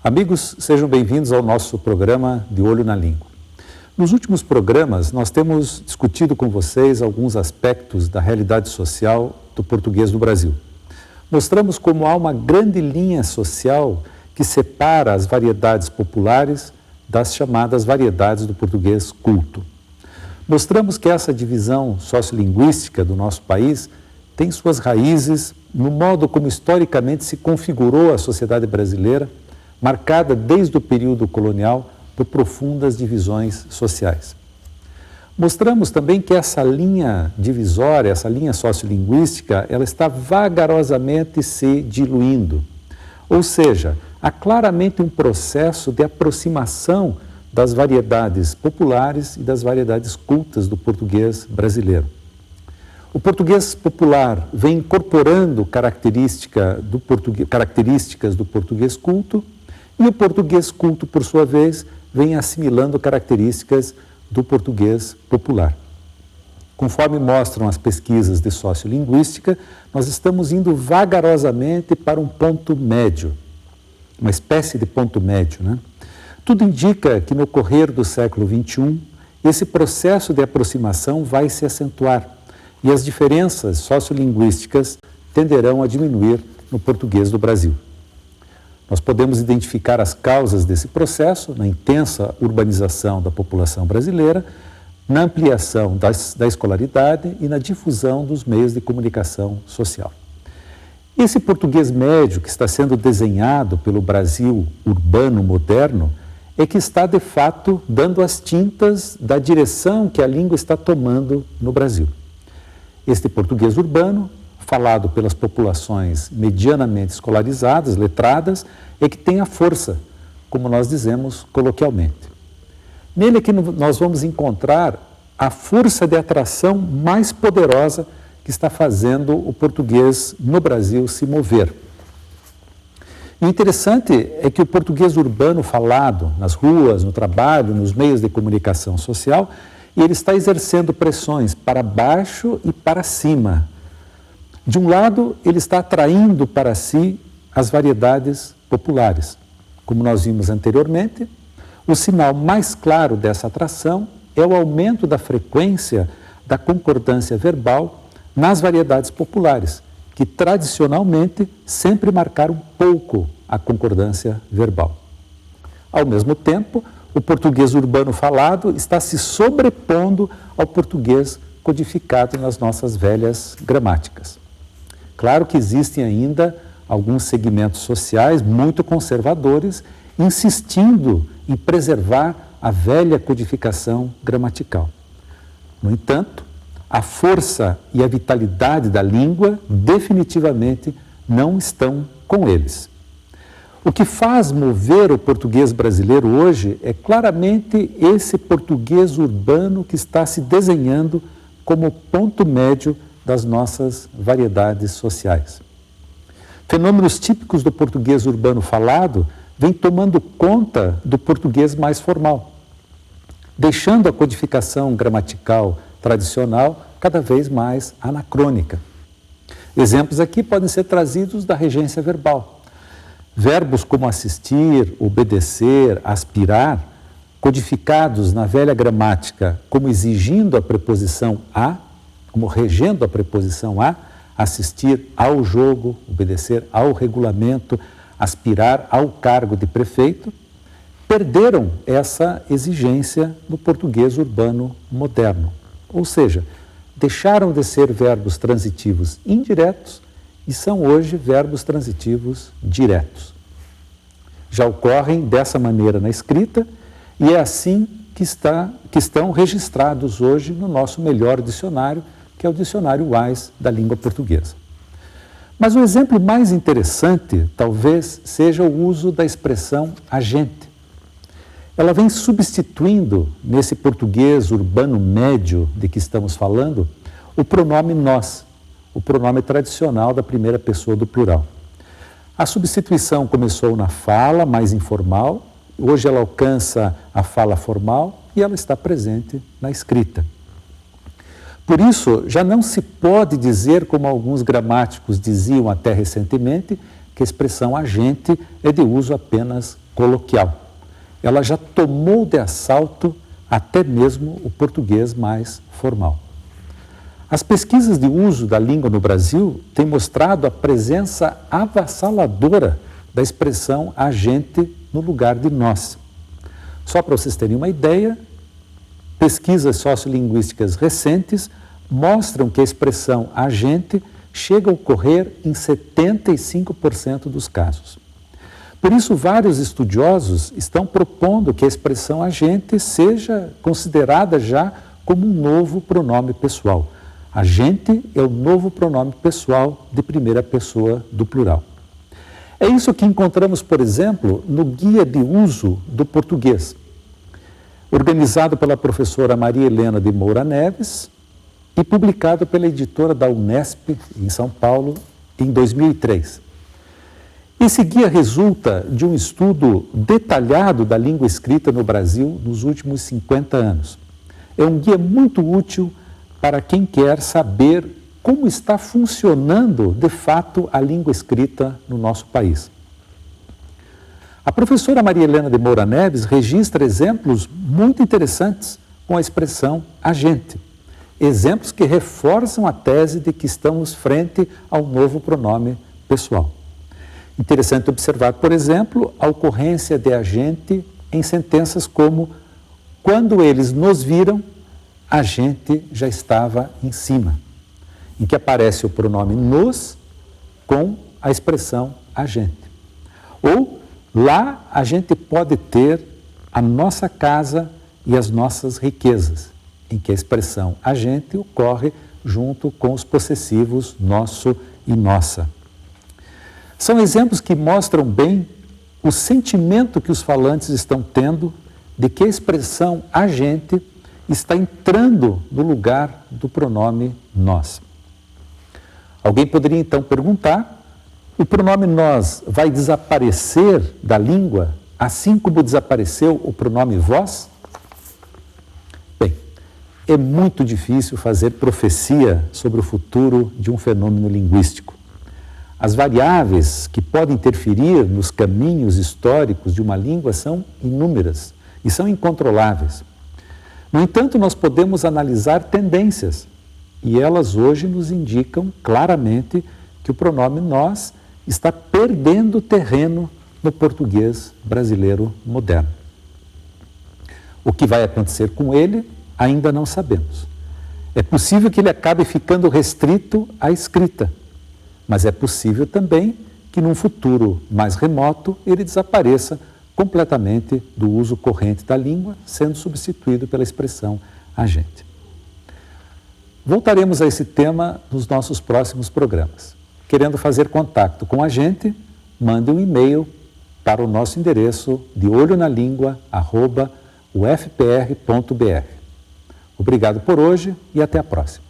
Amigos, sejam bem-vindos ao nosso programa De Olho na Língua. Nos últimos programas, nós temos discutido com vocês alguns aspectos da realidade social do português no Brasil. Mostramos como há uma grande linha social que separa as variedades populares das chamadas variedades do português culto. Mostramos que essa divisão sociolinguística do nosso país tem suas raízes no modo como historicamente se configurou a sociedade brasileira, marcada desde o período colonial por profundas divisões sociais. Mostramos também que essa linha divisória, essa linha sociolinguística, ela está vagarosamente se diluindo. Ou seja, há claramente um processo de aproximação das variedades populares e das variedades cultas do português brasileiro. O português popular vem incorporando características do português culto, e o português culto, por sua vez, vem assimilando características do português popular. Conforme mostram as pesquisas de sociolinguística, nós estamos indo vagarosamente para um ponto médio, uma espécie de ponto médio, né? Tudo indica que no correr do século XXI, esse processo de aproximação vai se acentuar e as diferenças sociolinguísticas tenderão a diminuir no português do Brasil. Nós podemos identificar as causas desse processo na intensa urbanização da população brasileira, na ampliação da escolaridade e na difusão dos meios de comunicação social. Esse português médio que está sendo desenhado pelo Brasil urbano moderno é que está, de fato, dando as tintas da direção que a língua está tomando no Brasil. Este português urbano, falado pelas populações medianamente escolarizadas, letradas, é que tem a força, como nós dizemos coloquialmente. Nele é que nós vamos encontrar a força de atração mais poderosa que está fazendo o português no Brasil se mover. E o interessante é que o português urbano falado nas ruas, no trabalho, nos meios de comunicação social, ele está exercendo pressões para baixo e para cima. De um lado, ele está atraindo para si as variedades populares. Como nós vimos anteriormente, o sinal mais claro dessa atração é o aumento da frequência da concordância verbal nas variedades populares, que tradicionalmente sempre marcaram pouco a concordância verbal. Ao mesmo tempo, o português urbano falado está se sobrepondo ao português codificado nas nossas velhas gramáticas. Claro que existem ainda alguns segmentos sociais muito conservadores insistindo em preservar a velha codificação gramatical. No entanto, a força e a vitalidade da língua definitivamente não estão com eles. O que faz mover o português brasileiro hoje é claramente esse português urbano que está se desenhando como ponto médio das nossas variedades sociais. Fenômenos típicos do português urbano falado vêm tomando conta do português mais formal, deixando a codificação gramatical tradicional cada vez mais anacrônica. Exemplos aqui podem ser trazidos da regência verbal. Verbos como assistir, obedecer, aspirar, codificados na velha gramática como exigindo a preposição a, como regendo a preposição a, assistir ao jogo, obedecer ao regulamento, aspirar ao cargo de prefeito, perderam essa exigência no português urbano moderno. Ou seja, deixaram de ser verbos transitivos indiretos e são hoje verbos transitivos diretos. Já ocorrem dessa maneira na escrita e é assim que estão registrados hoje no nosso melhor dicionário, que é o Dicionário Wise da língua portuguesa. Mas o exemplo mais interessante, talvez, seja o uso da expressão agente. Ela vem substituindo, nesse português urbano médio de que estamos falando, o pronome nós, o pronome tradicional da primeira pessoa do plural. A substituição começou na fala mais informal, hoje ela alcança a fala formal e ela está presente na escrita. Por isso, já não se pode dizer, como alguns gramáticos diziam até recentemente, que a expressão agente é de uso apenas coloquial. Ela já tomou de assalto até mesmo o português mais formal. As pesquisas de uso da língua no Brasil têm mostrado a presença avassaladora da expressão agente no lugar de nós. Só para vocês terem uma ideia, pesquisas sociolinguísticas recentes mostram que a expressão agente chega a ocorrer em 75% dos casos. Por isso, vários estudiosos estão propondo que a expressão agente seja considerada já como um novo pronome pessoal. Agente é o novo pronome pessoal de primeira pessoa do plural. É isso que encontramos, por exemplo, no Guia de Uso do Português, organizado pela professora Maria Helena de Moura Neves e publicado pela editora da Unesp, em São Paulo, em 2003. Esse guia resulta de um estudo detalhado da língua escrita no Brasil nos últimos 50 anos. É um guia muito útil para quem quer saber como está funcionando, de fato, a língua escrita no nosso país. A professora Maria Helena de Moura Neves registra exemplos muito interessantes com a expressão agente. Exemplos que reforçam a tese de que estamos frente ao novo pronome pessoal. Interessante observar, por exemplo, a ocorrência de agente em sentenças como: quando eles nos viram, a gente já estava em cima, em que aparece o pronome nos com a expressão agente. Ou, lá a gente pode ter a nossa casa e as nossas riquezas, em que a expressão agente ocorre junto com os possessivos nosso e nossa. São exemplos que mostram bem o sentimento que os falantes estão tendo de que a expressão agente está entrando no lugar do pronome nós. Alguém poderia então perguntar: o pronome nós vai desaparecer da língua, assim como desapareceu o pronome vós? Bem, é muito difícil fazer profecia sobre o futuro de um fenômeno linguístico. As variáveis que podem interferir nos caminhos históricos de uma língua são inúmeras e são incontroláveis. No entanto, nós podemos analisar tendências, e elas hoje nos indicam claramente que o pronome nós está perdendo terreno no português brasileiro moderno. O que vai acontecer com ele, ainda não sabemos. É possível que ele acabe ficando restrito à escrita, mas é possível também que num futuro mais remoto ele desapareça completamente do uso corrente da língua, sendo substituído pela expressão agente. Voltaremos a esse tema nos nossos próximos programas. Querendo fazer contato com a gente, mande um e-mail para o nosso endereço deolhonalingua@ufpr.br. Obrigado por hoje e até a próxima.